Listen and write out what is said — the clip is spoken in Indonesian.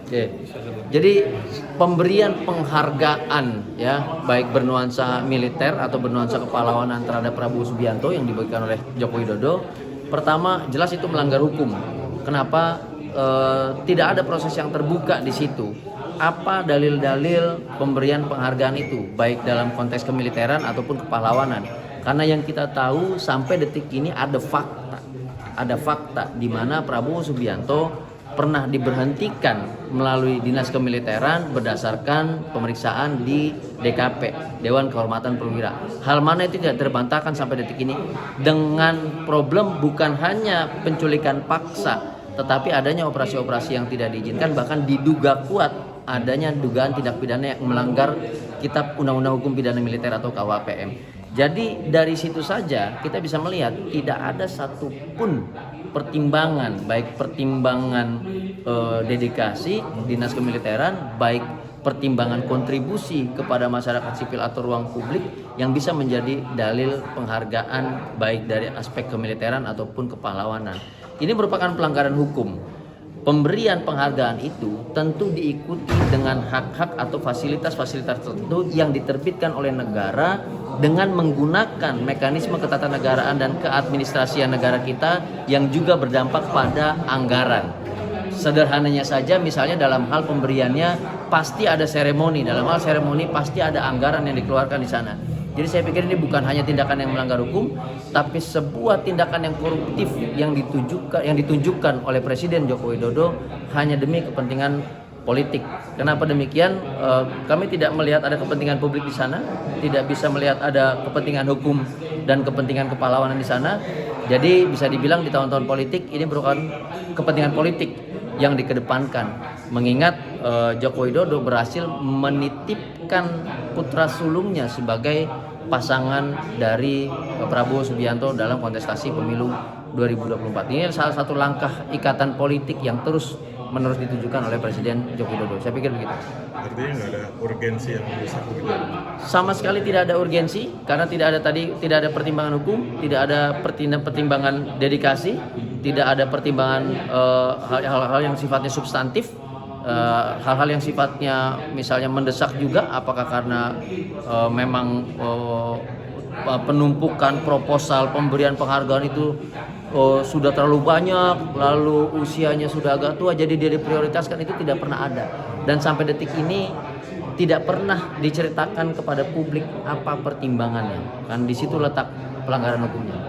Oke. Jadi pemberian penghargaan ya, baik bernuansa militer atau bernuansa kepahlawanan terhadap Prabowo Subianto yang diberikan oleh Joko Widodo, pertama jelas itu melanggar hukum. Kenapa tidak ada proses yang terbuka di situ? Apa dalil-dalil pemberian penghargaan itu, baik dalam konteks kemiliteran ataupun kepahlawanan? Karena yang kita tahu sampai detik ini ada fakta di mana Prabowo Subianto pernah diberhentikan melalui dinas kemiliteran berdasarkan pemeriksaan di DKP, Dewan Kehormatan Perwira. Hal mana itu tidak terbantahkan sampai detik ini, dengan problem bukan hanya penculikan paksa, tetapi adanya operasi-operasi yang tidak diizinkan, bahkan diduga kuat adanya dugaan tindak pidana yang melanggar Kitab Undang-Undang Hukum Pidana Militer atau KUHPM. Jadi dari situ saja kita bisa melihat tidak ada satupun pertimbangan, baik pertimbangan dedikasi dinas kemiliteran, baik pertimbangan kontribusi kepada masyarakat sipil atau ruang publik yang bisa menjadi dalil penghargaan baik dari aspek kemiliteran ataupun kepahlawanan. Ini merupakan pelanggaran hukum. Pemberian penghargaan itu tentu diikuti dengan hak-hak atau fasilitas-fasilitas tertentu yang diterbitkan oleh negara dengan menggunakan mekanisme ketatanegaraan dan keadministrasian negara kita yang juga berdampak pada anggaran. Sederhananya saja, misalnya dalam hal pemberiannya pasti ada seremoni, dalam hal seremoni pasti ada anggaran yang dikeluarkan di sana. Jadi saya pikir ini bukan hanya tindakan yang melanggar hukum, tapi sebuah tindakan yang koruptif yang ditunjukkan oleh Presiden Joko Widodo hanya demi kepentingan politik. Kenapa demikian? Kami tidak melihat ada kepentingan publik di sana, tidak bisa melihat ada kepentingan hukum dan kepentingan kepahlawanan di sana. Jadi bisa dibilang di tahun-tahun politik ini merupakan kepentingan politik yang dikedepankan, mengingat Joko Widodo berhasil menitipkan putra sulungnya sebagai pasangan dari Prabowo Subianto dalam kontestasi pemilu 2024. Ini salah satu langkah ikatan politik yang terus menerus ditujukan oleh Presiden Joko Widodo. Saya pikir begitu. Artinya nggak ada urgensi yang mendesak begitu? Sama sekali tidak ada urgensi, karena tidak ada pertimbangan hukum, tidak ada pertimbangan dedikasi, tidak ada pertimbangan hal-hal yang sifatnya substantif, hal-hal yang sifatnya misalnya mendesak juga, apakah karena memang penumpukan proposal pemberian penghargaan itu sudah terlalu banyak, lalu usianya sudah agak tua jadi dia diprioritaskan, itu tidak pernah ada. Dan sampai detik ini tidak pernah diceritakan kepada publik apa pertimbangannya. Kan di situ letak pelanggaran hukumnya.